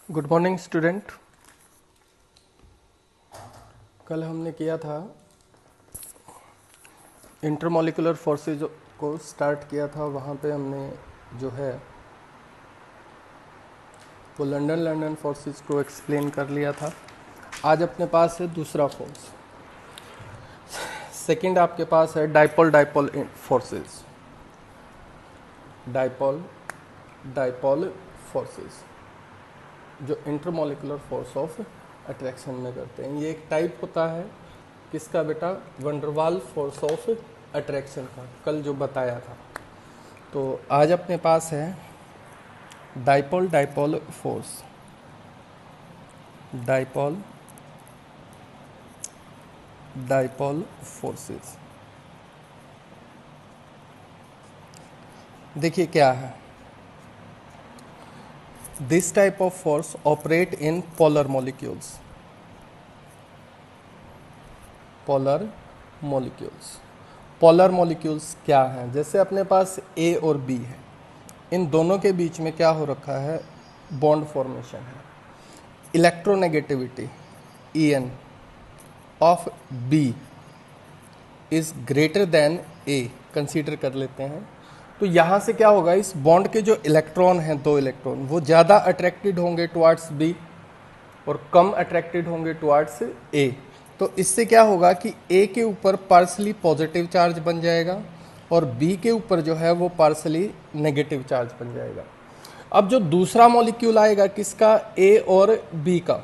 Good morning student. कल हमने किया था इंटरमॉलिक्यूलर फोर्सेज को स्टार्ट किया था। वहाँ पे हमने जो है वो लंदन फोर्सेज को एक्सप्लेन कर लिया था। आज अपने पास है दूसरा फोर्स। सेकंड आपके पास है डाइपोल फोर्सेज। डाइपोल फोर्सेज जो इंटरमॉलिक्यूलर फोर्स ऑफ अट्रैक्शन में करते हैं। ये एक टाइप होता है किसका बेटा? वंडरवाल फोर्स ऑफ अट्रैक्शन का, कल जो बताया था। तो आज अपने पास है डाइपोल फोर्स। डाइपोल फोर्सेस देखिए क्या है। This type of force operate in polar molecules. Polar molecules क्या हैं? जैसे अपने पास ए और बी है, इन दोनों के बीच में क्या हो रखा है? बॉन्ड फॉर्मेशन है। Electronegativity En of B is greater than A consider कर लेते हैं। तो यहाँ से क्या होगा? इस बॉन्ड के जो इलेक्ट्रॉन हैं, दो इलेक्ट्रॉन, वो ज़्यादा अट्रैक्टेड होंगे टुवार्ड्स बी और कम अट्रैक्टेड होंगे टुवार्ड्स ए। तो इससे क्या होगा कि ए के ऊपर पार्सली पॉजिटिव चार्ज बन जाएगा और बी के ऊपर जो है वो पार्सली नेगेटिव चार्ज बन जाएगा। अब जो दूसरा मॉलिक्यूल आएगा किसका? ए और बी का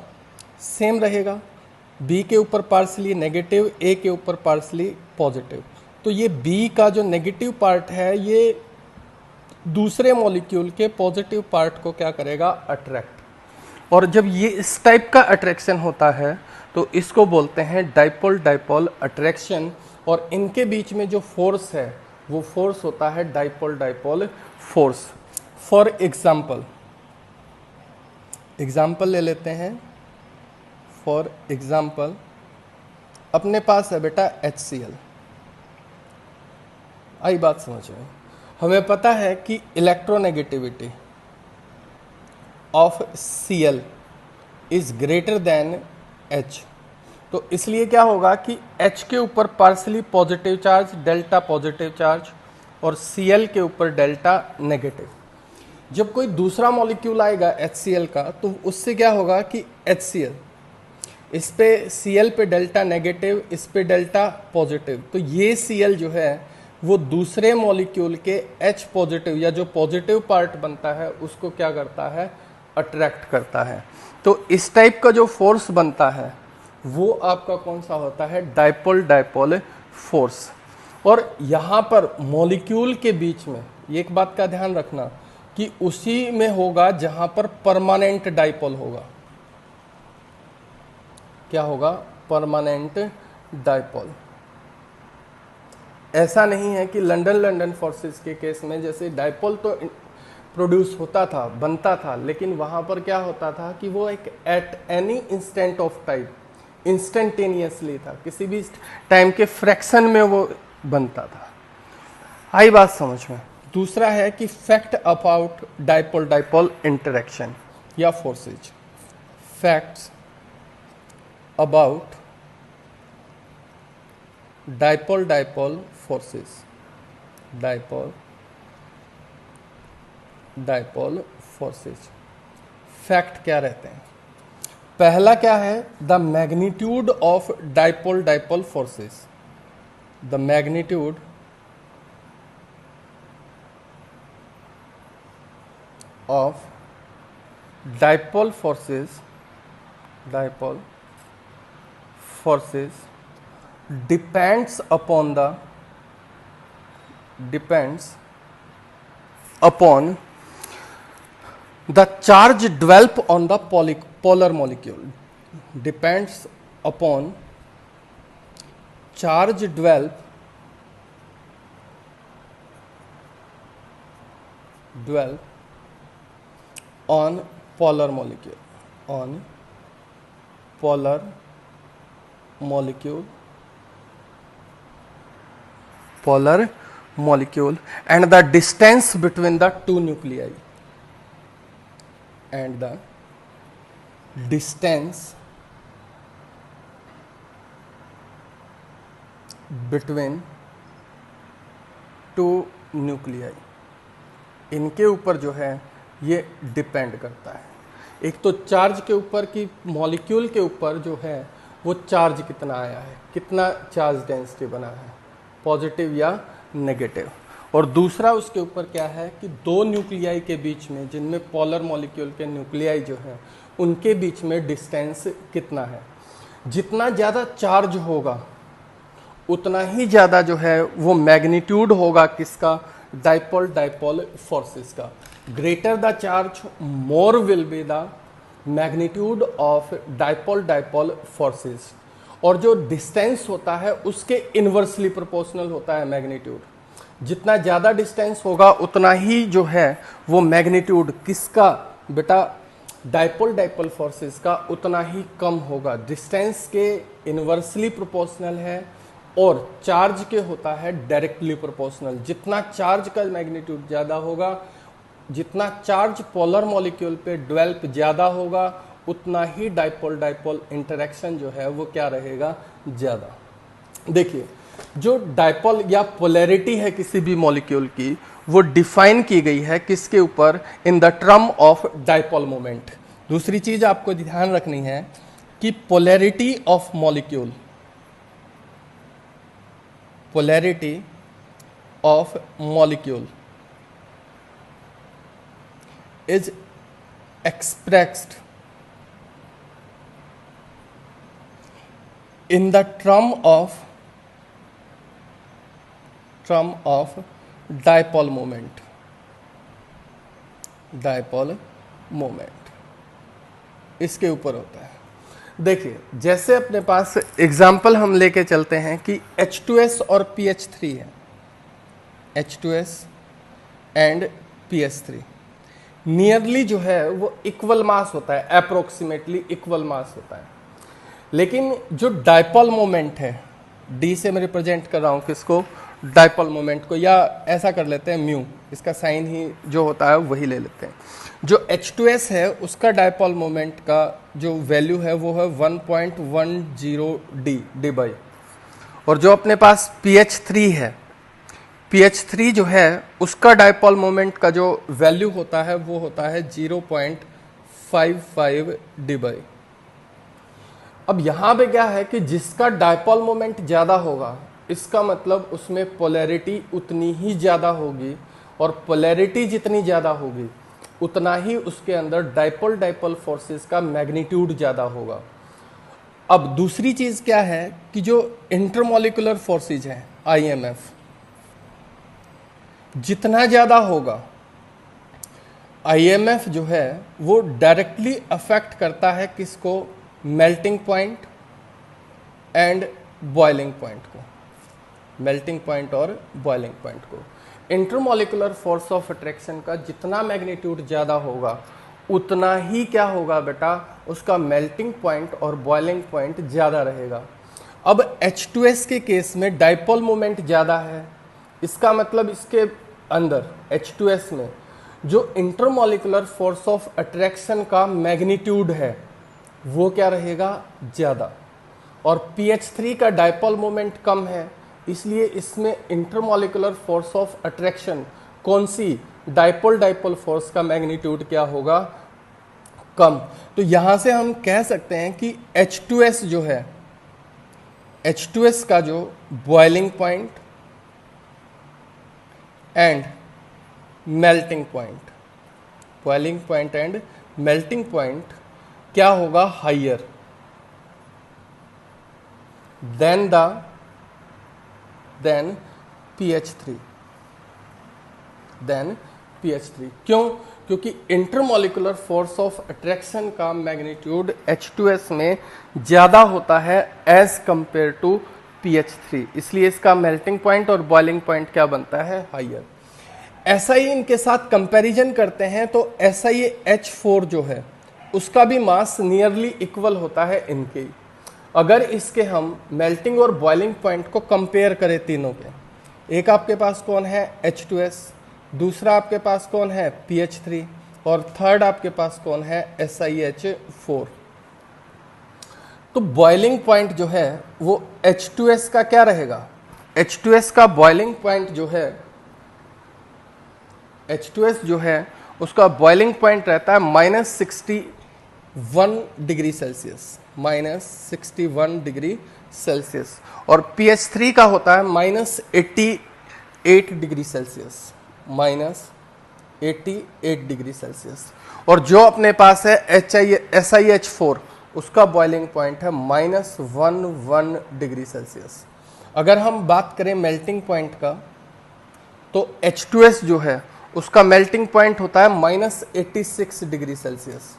सेम रहेगा। बी के ऊपर पार्सली नेगेटिव, ए के ऊपर पार्सली पॉजिटिव। तो ये बी का जो नेगेटिव पार्ट है ये दूसरे मॉलिक्यूल के पॉजिटिव पार्ट को क्या करेगा? अट्रैक्ट। और जब ये इस टाइप का अट्रैक्शन होता है तो इसको बोलते हैं डाइपोल अट्रैक्शन। और इनके बीच में जो फोर्स है वो फोर्स होता है डाइपोल फोर्स। फॉर एग्जाम्पल ले लेते हैं। फॉर एग्जाम्पल अपने पास है बेटा HCl। आई बात समझ में? हमें पता है कि electronegativity of Cl is greater than H। तो इसलिए क्या होगा कि H के ऊपर partially positive charge, delta positive charge, और Cl के ऊपर डेल्टा नेगेटिव। जब कोई दूसरा मॉलिक्यूल आएगा HCl का तो उससे क्या होगा कि HCl, इस पे Cl पे डेल्टा नेगेटिव, इस पे डेल्टा पॉजिटिव। तो ये Cl जो है वो दूसरे मॉलिक्यूल के H पॉजिटिव या जो पॉजिटिव पार्ट बनता है उसको क्या करता है? अट्रैक्ट करता है। तो इस टाइप का जो फोर्स बनता है वो आपका कौन सा होता है? Dipole force. और यहाँ पर मॉलिक्यूल के बीच में एक बात का ध्यान रखना कि उसी में होगा जहां पर परमानेंट डाइपोल होगा। क्या होगा? Permanent dipole. ऐसा नहीं है कि लंदन फोर्सेस के केस में जैसे डाइपोल तो प्रोड्यूस होता था, बनता था, लेकिन वहां पर क्या होता था कि वो एक at any instant of time, instantaneously था, किसी भी टाइम के फ्रैक्शन में वो बनता था। आई बात समझ में? दूसरा है कि फैक्ट अबाउट डाइपोल इंटरेक्शन या forces. Facts about dipole forces. Dipole forces fact क्या रहते हैं? पहला क्या है? The magnitude of dipole forces. The magnitude of dipole forces depends upon the charge developed on the polar molecule. Depends upon charge developed on polar molecule. Polar molecule and the distance between the two nuclei. Distance between two nuclei, इनके ऊपर जो है ये depend करता है। एक तो charge के ऊपर कि मॉलिक्यूल के ऊपर जो है वो चार्ज कितना आया है, कितना चार्ज डेंसिटी बना है, पॉजिटिव या नेगेटिव। और दूसरा उसके ऊपर क्या है कि दो न्यूक्लियाई के बीच में, जिनमें पोलर मॉलिक्यूल के न्यूक्लियाई जो है उनके बीच में डिस्टेंस कितना है। जितना ज़्यादा चार्ज होगा उतना ही ज़्यादा जो है वो मैग्नीट्यूड होगा किसका, डाइपोल डाइपोल फोर्सेस का। Greater the charge more will be the magnitude of dipole dipole forces. और जो डिस्टेंस होता है उसके इन्वर्सली प्रोपोर्शनल होता है मैग्नीट्यूड। जितना ज़्यादा डिस्टेंस होगा उतना ही जो है वो मैग्नीट्यूड किसका बेटा, डाइपोल डाइपोल फोर्सेस का उतना ही कम होगा। डिस्टेंस के इन्वर्सली प्रोपोर्शनल है और चार्ज के होता है डायरेक्टली प्रोपोर्शनल। जितना चार्ज का मैग्नीट्यूड ज़्यादा होगा, जितना चार्ज पोलर मॉलिक्यूल पे डेवलप ज़्यादा होगा, उतना ही डाइपोल डाइपोल इंटरेक्शन जो है वो क्या रहेगा, ज़्यादा। देखिए जो डाइपोल या पोलैरिटी है किसी भी मॉलिक्यूल की, वो डिफाइन की गई है किसके ऊपर, in the term of dipole moment. दूसरी चीज आपको ध्यान रखनी है कि polarity of molecule, polarity of molecule is expressed in the term of dipole moment, dipole moment इसके ऊपर होता है। देखिए जैसे अपने पास एग्जाम्पल हम लेके चलते हैं कि H2S और PH3 है, H2S एंड PH3 नियरली जो है वो इक्वल मास होता है, अप्रोक्सीमेटली इक्वल मास होता है। लेकिन जो डाइपोल मोमेंट है, D से मैं रिप्रेजेंट कर रहा हूँ किसको, डाइपोल मोमेंट को, या ऐसा कर लेते हैं म्यू, इसका साइन ही जो होता है वही ले लेते हैं। जो H2S है उसका डाइपोल मोमेंट का जो वैल्यू है वो है 1.10 डी बाई, और जो अपने पास PH3 है, PH3 जो है उसका डाइपोल मोमेंट का जो वैल्यू होता है वो होता है 0.55 डी बाई। अब यहाँ पे क्या है कि जिसका डाइपोल मोमेंट ज़्यादा होगा इसका मतलब उसमें पोलैरिटी उतनी ही ज़्यादा होगी, और पोलैरिटी जितनी ज़्यादा होगी उतना ही उसके अंदर डाइपोल डाइपोल फोर्सेस का मैग्नीट्यूड ज़्यादा होगा। अब दूसरी चीज़ क्या है कि जो इंटरमॉलिक्यूलर फोर्सेज हैं IMF, जितना ज़्यादा होगा IMF जो है वो डायरेक्टली अफेक्ट करता है किसको, melting point and boiling point को, मेल्टिंग पॉइंट और बॉइलिंग पॉइंट को। इंटरमॉलिक्यूलर फोर्स ऑफ अट्रैक्शन का जितना मैग्नीट्यूड ज़्यादा होगा उतना ही क्या होगा बेटा, उसका मेल्टिंग पॉइंट और बॉइलिंग पॉइंट ज़्यादा रहेगा। अब H2S के केस में डाइपोल मोमेंट ज़्यादा है, इसका मतलब इसके अंदर H2S में जो इंटरमॉलिक्यूलर फोर्स ऑफ अट्रैक्शन का मैग्नीट्यूड है वो क्या रहेगा, ज़्यादा। और PH3 का डाइपोल मोमेंट कम है, इसलिए इसमें इंटरमॉलिक्यूलर फोर्स ऑफ अट्रैक्शन कौन सी, डाइपोल डाइपोल फोर्स का मैग्नीट्यूड क्या होगा, कम। तो यहां से हम कह सकते हैं कि H2S जो है, H2S का जो boiling point and melting point, boiling point and melting point क्या होगा, higher than PH3, than PH3। क्यों, क्योंकि इंटरमॉलिक्यूलर फोर्स ऑफ अट्रैक्शन का मैग्नीट्यूड H2S में ज़्यादा होता है एज कंपेयर टू PH3, इसलिए इसका मेल्टिंग पॉइंट और बॉइलिंग पॉइंट क्या बनता है, हाइयर। ऐसा ही इनके साथ कंपैरिजन करते हैं तो ऐसा ही H4 जो है उसका भी मास नियरली इक्वल होता है इनके। अगर इसके हम मेल्टिंग और बॉइलिंग पॉइंट को कंपेयर करें तीनों के, एक आपके पास कौन है, H2S, दूसरा आपके पास कौन है, PH3, और थर्ड आपके पास कौन है, SiH4। तो बॉइलिंग पॉइंट जो है वो H2S का क्या रहेगा? H2S का बॉइलिंग पॉइंट जो है, H2S जो है उसका बॉइलिंग पॉइंट रहता है -61 डिग्री सेल्सियस, -61 डिग्री सेल्सियस। और PH3 का होता है -88 डिग्री सेल्सियस, -88 डिग्री सेल्सियस। और जो अपने पास है SiH4 उसका बॉइलिंग पॉइंट है -11 डिग्री सेल्सियस। अगर हम बात करें मेल्टिंग पॉइंट का, तो H2S जो है उसका मेल्टिंग पॉइंट होता है -86 डिग्री सेल्सियस।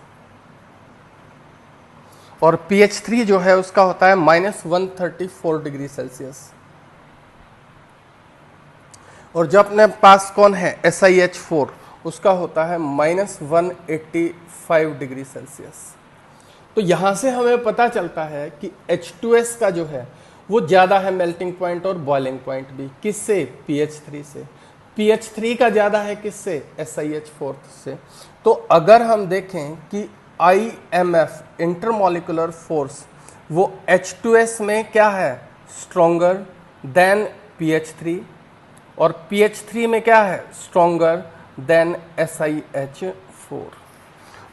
और PH3 जो है उसका होता है -134 डिग्री सेल्सियस। और जो अपने पास कौन है SiH4 उसका होता है -185 डिग्री सेल्सियस। तो यहां से हमें पता चलता है कि H2S का जो है वो ज़्यादा है मेल्टिंग पॉइंट और बॉइलिंग पॉइंट भी। किससे? PH3 से। PH3 का ज़्यादा है किससे? SiH4 से। तो अगर हम देखें कि IMF इंटरमॉलिक्यूलर फोर्स वो H2S में क्या है? Stronger then PH3। और PH3 में क्या है? Stronger then SiH4।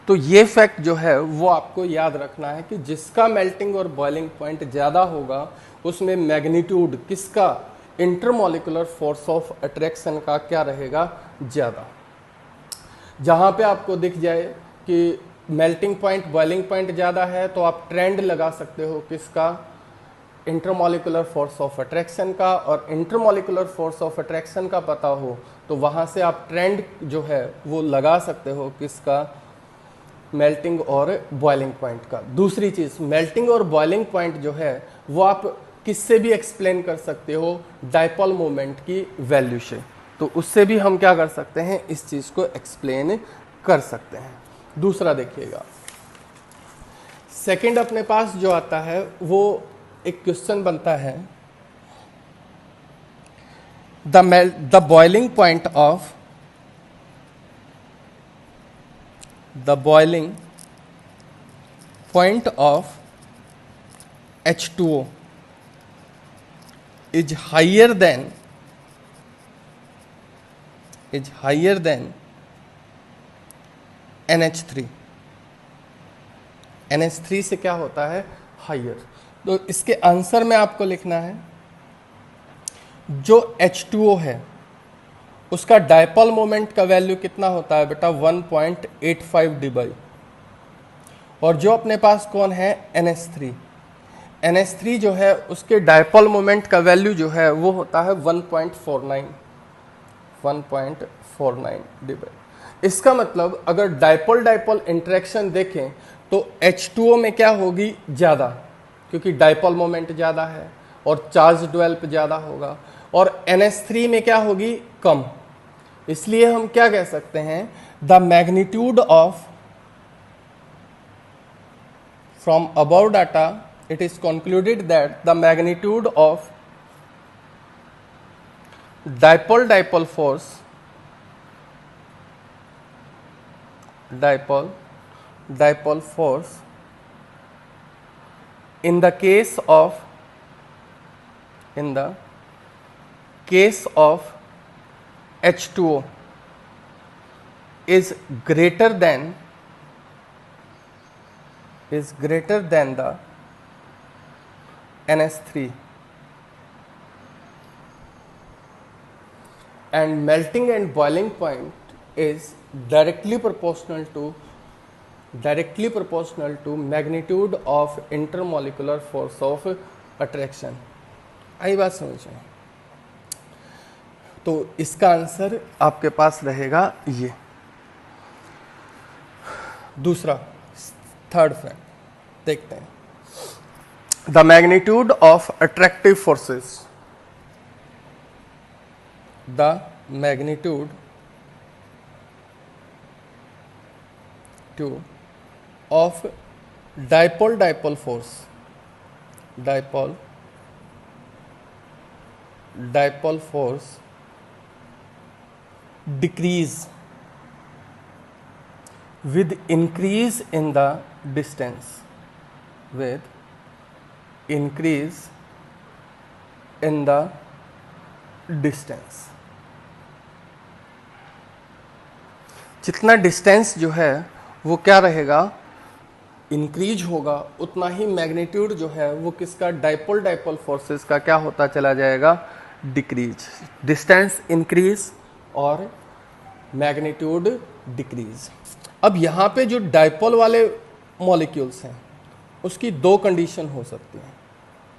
तो ये फैक्ट जो है वो आपको याद रखना है कि जिसका मेल्टिंग और बॉइलिंग पॉइंट ज़्यादा होगा उसमें मैग्नीट्यूड किसका? इंटरमॉलिक्यूलर फोर्स ऑफ अट्रैक्शन का क्या रहेगा? ज़्यादा। जहाँ पे आपको दिख जाए कि मेल्टिंग पॉइंट बॉइलिंग पॉइंट ज़्यादा है तो आप ट्रेंड लगा सकते हो किसका? इंटरमॉलिक्यूलर फोर्स ऑफ अट्रैक्शन का। और इंटरमॉलिक्यूलर फोर्स ऑफ अट्रैक्शन का पता हो तो वहाँ से आप ट्रेंड जो है वो लगा सकते हो किसका? मेल्टिंग और बॉइलिंग पॉइंट का। दूसरी चीज़, मेल्टिंग और बॉइलिंग पॉइंट जो है वो आप किससे भी एक्सप्लेन कर सकते हो? डाइपोल मोमेंट की वैल्यू से। तो उससे भी हम क्या कर सकते हैं? इस चीज़ को एक्सप्लेन कर सकते हैं। दूसरा देखिएगा, सेकंड अपने पास जो आता है वो एक क्वेश्चन बनता है, the boiling point of the boiling point of H2O is higher than NH3। NH3 से क्या होता है? हाइयर। तो इसके आंसर में आपको लिखना है जो H2O है उसका डायपोल मोमेंट का वैल्यू कितना होता है बेटा? 1.85 dB। और जो अपने पास कौन है? NH3 जो है उसके डायपोल मोमेंट का वैल्यू जो है वो होता है 1.49 dB। इसका मतलब अगर डायपोल डायपोल इंटरेक्शन देखें तो H2O में क्या होगी? ज़्यादा, क्योंकि डायपोल मोमेंट ज़्यादा है और चार्ज ड्वेल्प ज़्यादा होगा। और NH3 में क्या होगी? कम। इसलिए हम क्या कह सकते हैं? The magnitude of, from above data it is concluded that the magnitude of dipole dipole force, dipole force in the case of H2O is greater than the NH3, and melting and boiling point is directly proportional to magnitude of intermolecular force of attraction। आई बात समझ में? तो इसका answer आपके पास रहेगा ये। दूसरा, third fact देखते हैं, the magnitude of attractive forces, the magnitude of dipole force decrease with increase in the distance, increase in the distance. जितना डिस्टेंस जो है वो क्या रहेगा, इंक्रीज होगा, उतना ही मैग्नीट्यूड जो है वो किसका, डाइपोल डाइपोल फोर्सेस का क्या होता चला जाएगा, डिक्रीज। डिस्टेंस इंक्रीज और मैग्नीट्यूड डिक्रीज। अब यहाँ पे जो डाइपोल वाले मॉलिक्यूल्स हैं उसकी दो कंडीशन हो सकती हैं।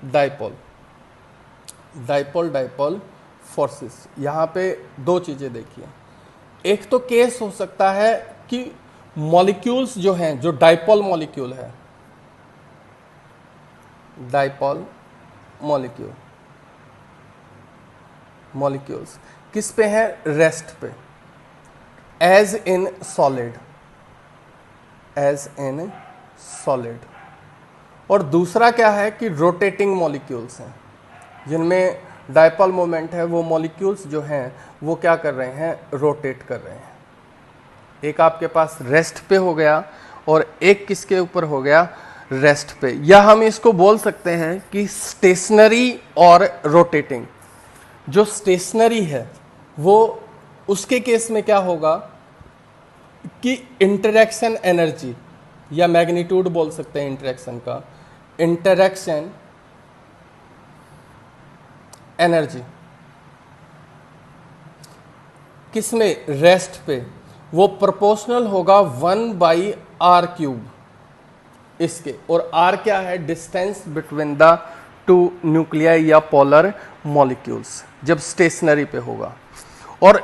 डाइपोल डाइपोल डाइपोल फोर्सेस, यहाँ पे दो चीज़ें देखिए। एक तो केस हो सकता है कि मॉलिक्यूल्स जो हैं, जो डाइपोल मॉलिक्यूल है, डाइपोल मॉलिक्यूल्स किस पे हैं, रेस्ट पे, एज इन सॉलिड। और दूसरा क्या है कि रोटेटिंग मॉलिक्यूल्स हैं, जिनमें डाइपोल मोमेंट है, वो मॉलिक्यूल्स जो हैं वो क्या कर रहे हैं, रोटेट कर रहे हैं। एक आपके पास रेस्ट पे हो गया और एक किसके ऊपर हो गया, रेस्ट पे। या हम इसको बोल सकते हैं कि स्टेशनरी और रोटेटिंग। जो स्टेशनरी है वो उसके केस में क्या होगा कि इंटरेक्शन एनर्जी या मैग्नीट्यूड बोल सकते हैं इंटरेक्शन का, इंटरेक्शन एनर्जी किसमें, रेस्ट पे, वो प्रोपोर्शनल होगा 1/r³ इसके। और r क्या है, distance between the two nuclei या पोलर मॉलिक्यूल्स, जब स्टेशनरी पे होगा। और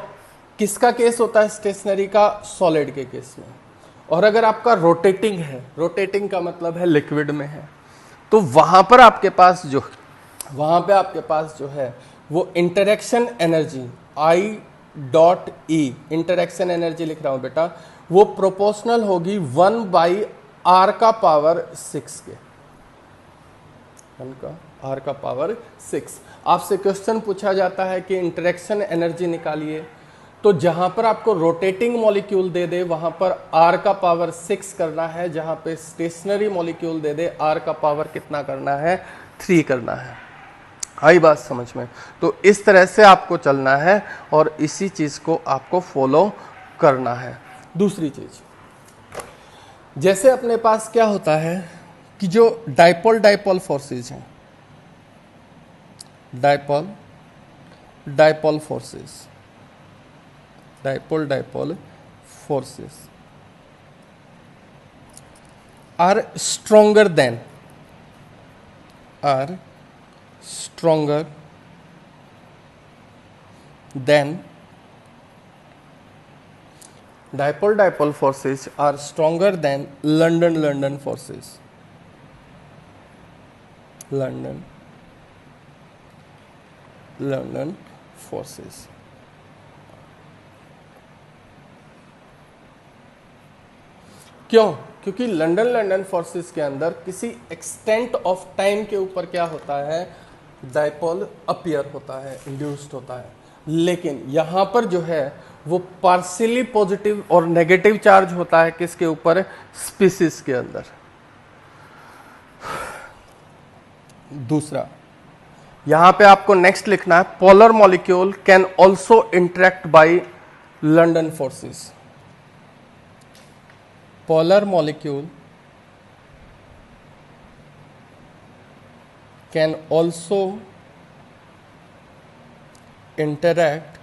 किसका केस होता है स्टेशनरी का, सॉलिड के केस में। और अगर आपका रोटेटिंग है, रोटेटिंग का मतलब है लिक्विड में है, तो वहां पे आपके पास जो है वो interaction energy I.E, interaction energy लिख रहा हूं बेटा, वो प्रोपोर्शनल होगी 1/r⁶ के, 1/r⁶। आपसे क्वेश्चन पूछा जाता है कि इंटरेक्शन एनर्जी निकालिए, तो जहां पर आपको रोटेटिंग मॉलिक्यूल दे दे वहां पर r⁶ करना है, जहां पे स्टेशनरी मॉलिक्यूल दे दे r⁻ कितना करना है, 3 करना है। आई बात समझ में? तो इस तरह से आपको चलना है और इसी चीज को आपको फॉलो करना है। दूसरी चीज, जैसे अपने पास क्या होता है कि जो डाइपोल फोर्सेस हैं, dipole forces are stronger than dipole forces are stronger than London forces. London forces. क्यों? क्योंकि लंदन फोर्सेस के अंदर किसी एक्सटेंट ऑफ टाइम के ऊपर क्या होता है, डाइपोल अपीयर होता है, इंड्यूस्ड होता है। लेकिन यहां पर जो है वो पार्शियली पॉजिटिव और नेगेटिव चार्ज होता है किसके ऊपर, स्पीसीज के अंदर। दूसरा, यहां पे आपको नेक्स्ट लिखना है, polar molecule can also interact by London forces. Polar molecule can also interact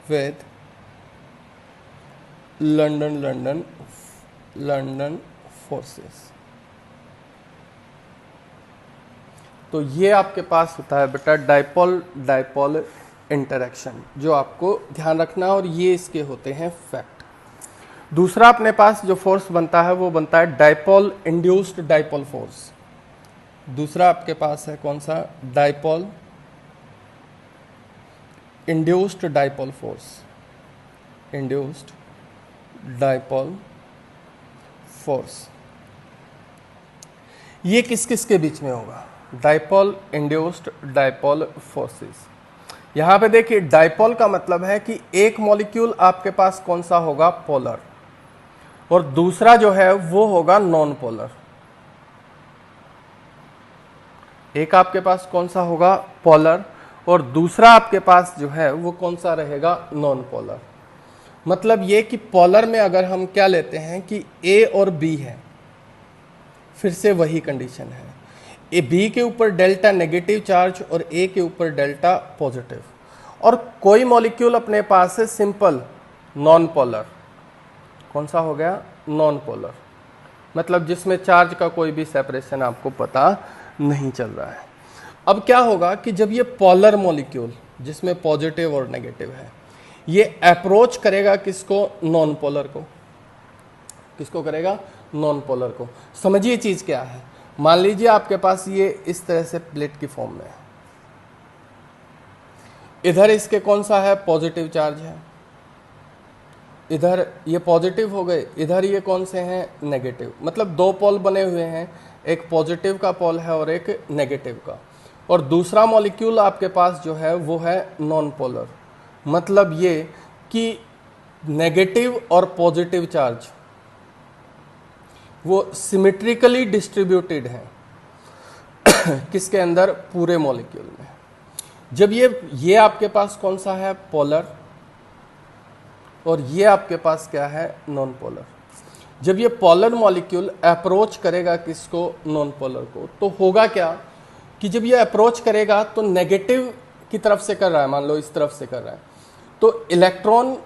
with London forces। तो ये आपके पास होता है बेटा डाइपोल इंटरेक्शन, जो आपको ध्यान रखना, और ये इसके होते हैं फैक्ट। दूसरा अपने पास जो फोर्स बनता है वो बनता है डाइपोल इंड्यूस्ड डाइपोल फोर्स। दूसरा आपके पास है कौन सा, dipole induced dipole force, induced dipole force. ये किस किस के बीच में होगा, डाइपोल इंड्यूस्ड डाइपोल फोर्सेस। यहां पे देखिए, डाइपोल का मतलब है कि एक मॉलिक्यूल आपके पास कौन सा होगा, पोलर, और दूसरा जो है वो होगा नॉन पोलर। एक आपके पास कौन सा होगा, पोलर, और दूसरा आपके पास जो है वो कौन सा रहेगा, नॉन पोलर। मतलब ये कि पोलर में अगर हम क्या लेते हैं कि ए और बी है, फिर से वही कंडीशन है, ए बी के ऊपर डेल्टा नेगेटिव चार्ज और ए के ऊपर डेल्टा पॉजिटिव, और कोई मॉलिक्यूल अपने पास है सिंपल नॉन पोलर। कौन सा हो गया, नॉन पोलर, मतलब जिसमें चार्ज का कोई भी सेपरेशन आपको पता नहीं चल रहा है। अब क्या होगा कि जब ये पोलर मॉलिक्यूल जिसमें पॉजिटिव और नेगेटिव है, ये अप्रोच करेगा किसको, नॉन पोलर को। किसको करेगा, नॉन पोलर को। समझिए चीज क्या है, मान लीजिए आपके पास ये इस तरह से प्लेट की फॉर्म में है, इधर इसके कौन सा है, पॉजिटिव चार्ज है, इधर ये पॉजिटिव हो गए, इधर ये कौन से हैं, नेगेटिव। मतलब दो पोल बने हुए हैं, एक पॉजिटिव का पोल है और एक नेगेटिव का। और दूसरा मॉलिक्यूल आपके पास जो है वो है नॉन पोलर। मतलब ये कि नेगेटिव और पॉजिटिव चार्ज वो सिमेट्रिकली डिस्ट्रीब्यूटेड है किसके अंदर, पूरे मॉलिक्यूल में। जब ये आपके पास कौन सा है, पोलर, और ये आपके पास क्या है, नॉन पोलर। जब ये पोलर मॉलिक्यूल अप्रोच करेगा किसको, नॉन पोलर को, तो होगा क्या कि जब ये अप्रोच करेगा तो नेगेटिव की तरफ से कर रहा है, मान लो इस तरफ से कर रहा है, तो इलेक्ट्रॉन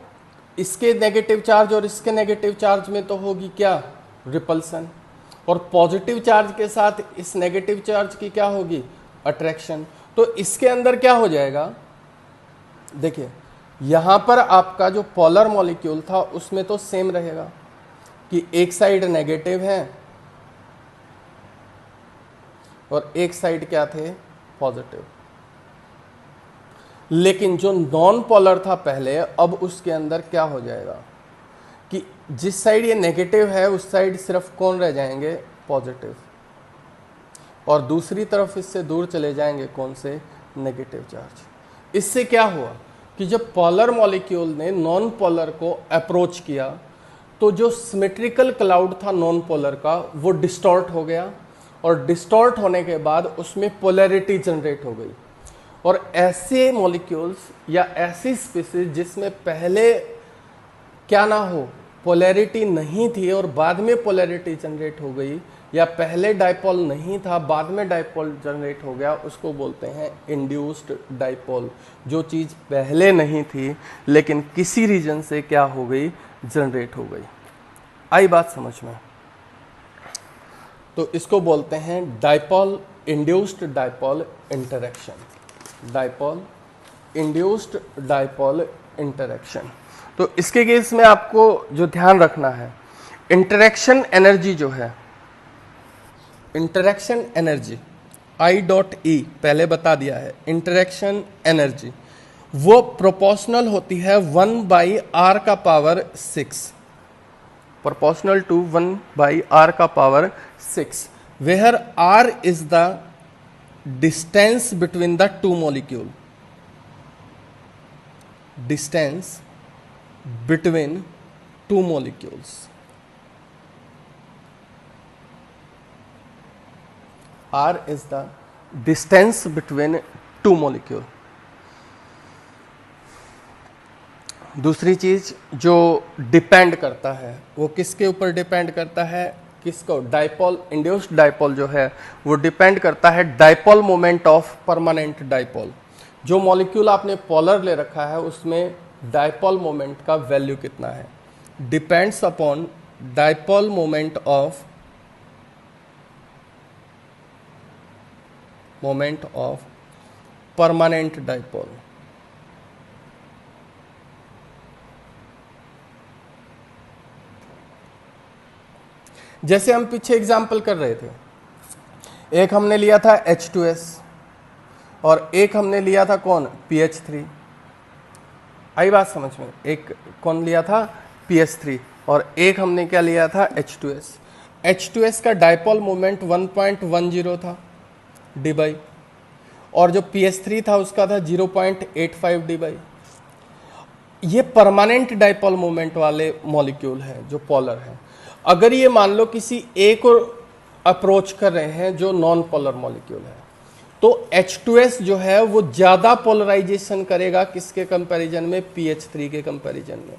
इसके नेगेटिव चार्ज और इसके नेगेटिव चार्ज में तो होगी क्या, रिपल्सन, और पॉजिटिव चार्ज के साथ इस नेगेटिव चार्ज की क्या होगी, अट्रैक्शन। तो इसके अंदर क्या हो जाएगा, देखिए यहां पर आपका जो पोलर मॉलिक्यूल था उसमें तो सेम रहेगा कि एक साइड नेगेटिव है और एक साइड क्या थे, पॉजिटिव। लेकिन जो नॉन पोलर था पहले, अब उसके अंदर क्या हो जाएगा कि जिस साइड ये नेगेटिव है उस साइड सिर्फ कौन रह जाएंगे, पॉजिटिव, और दूसरी तरफ इससे दूर चले जाएंगे कौन से, नेगेटिव चार्ज। इससे क्या हुआ कि जब पोलर मॉलिक्यूल ने नॉन पोलर को अप्रोच किया तो जो सिमेट्रिकल क्लाउड था नॉन पोलर का वो डिस्टॉर्ट हो गया, और डिस्टॉर्ट होने के बाद उसमें पोलैरिटी जनरेट हो गई। और ऐसे मॉलिक्यूल्स या ऐसी स्पीसीज जिसमें पहले क्या ना हो, पोलैरिटी नहीं थी और बाद में पोलैरिटी जनरेट हो गई, या पहले डाइपोल नहीं था बाद में डाइपोल जनरेट हो गया, उसको बोलते हैं इंड्यूस्ड डाइपोल। जो चीज़ पहले नहीं थी लेकिन किसी रीजन से क्या हो गई, जनरेट हो गई। आई बात समझ में? तो इसको बोलते हैं dipole induced dipole interaction. Dipole induced dipole interaction. तो इसके केस में आपको जो ध्यान रखना है, इंटरेक्शन एनर्जी जो है, इंटरेक्शन एनर्जी I.E पहले बता दिया है, इंटरेक्शन एनर्जी वो प्रोपोर्शनल होती है 1/r का पावर 6, प्रोपोर्शनल टू 1/r का पावर 6, where r is the distance between the two molecule, distance between two molecules. R is the distance between two molecule। दूसरी चीज जो डिपेंड करता है वो किसके ऊपर डिपेंड करता है, किसको, डाइपोल इंड्यूस्ड डाइपोल जो है वो डिपेंड करता है dipole moment of permanent dipole. जो मॉलिक्यूल आपने पोलर ले रखा है उसमें डाइपोल मोमेंट का वैल्यू कितना है, depends upon dipole moment of permanent dipole. जैसे हम पीछे एग्जाम्पल कर रहे थे, एक हमने लिया था H2S और एक हमने लिया था कौन, PH3। आई बात समझ में? एक कौन लिया था, PH3, और एक हमने क्या लिया था, H2S। H2S का डाइपोल मोमेंट 1.10 था डी बाई, और जो PH3 था उसका था 0.85 डी बाई। ये परमानेंट डाइपोल मोमेंट वाले मॉलिक्यूल हैं जो पोलर हैं। अगर ये मान लो किसी ए को अप्रोच कर रहे हैं जो नॉन पोलर मॉलिक्यूल है, तो H2S जो है वो ज़्यादा पोलराइजेशन करेगा किसके कंपैरिजन में, PH3 के कंपैरिजन में।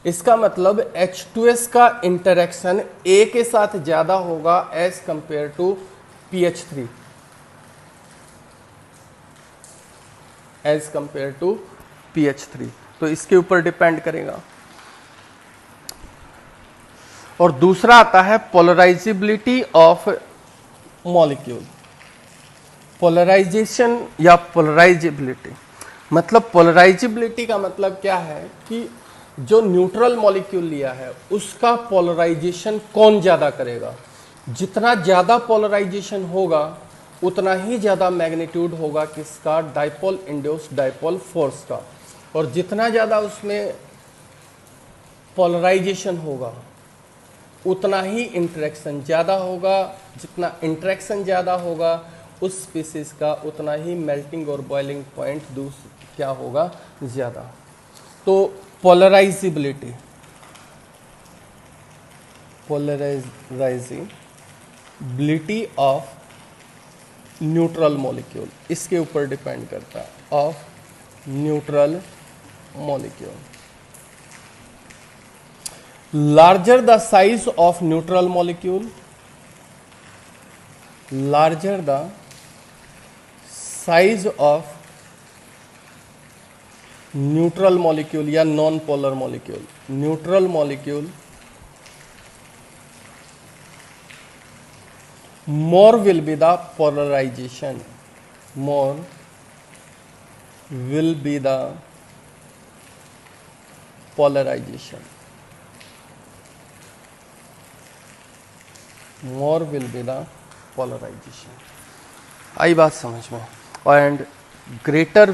इसका मतलब H2S का इंटरेक्शन A के साथ ज़्यादा होगा as compare to PH3, as compare to PH3। तो इसके ऊपर डिपेंड करेगा। और दूसरा आता है पोलराइजेबिलिटी ऑफ मॉलिक्यूल। पोलराइजेशन या पोलराइजेबिलिटी, मतलब पोलराइजेबिलिटी का मतलब क्या है कि जो न्यूट्रल मॉलिक्यूल लिया है उसका पोलराइजेशन कौन ज़्यादा करेगा। जितना ज़्यादा पोलराइजेशन होगा उतना ही ज़्यादा मैग्नीट्यूड होगा किसका, डाइपोल इंड्यूस्ड डाइपोल फोर्स का। और जितना ज़्यादा उसमें पोलराइजेशन होगा उतना ही इंटरेक्शन ज़्यादा होगा। जितना इंटरेक्शन ज़्यादा होगा उस स्पीसीज का उतना ही मेल्टिंग और बॉइलिंग पॉइंट क्या होगा, ज़्यादा। तो polarisability, polarisability of neutral molecule, इसके ऊपर डिपेंड करता है, of neutral molecule. Larger the size of neutral molecule, larger the size of neutral molecule या non polar molecule, neutral molecule, more will be the polarization, more will be the polarization, more will be the polarization। आई बात समझ में। and greater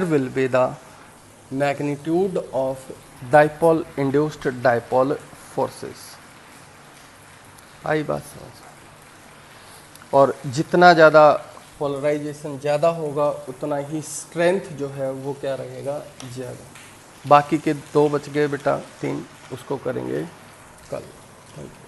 will be the magnitude of dipole induced dipole forces। आई बात समझ। और जितना ज़्यादा polarisation ज़्यादा होगा उतना ही स्ट्रेंथ जो है वो क्या रहेगा, ज़्यादा। बाकी के 2 बच गए बेटा, 3 उसको करेंगे कल। Thank you.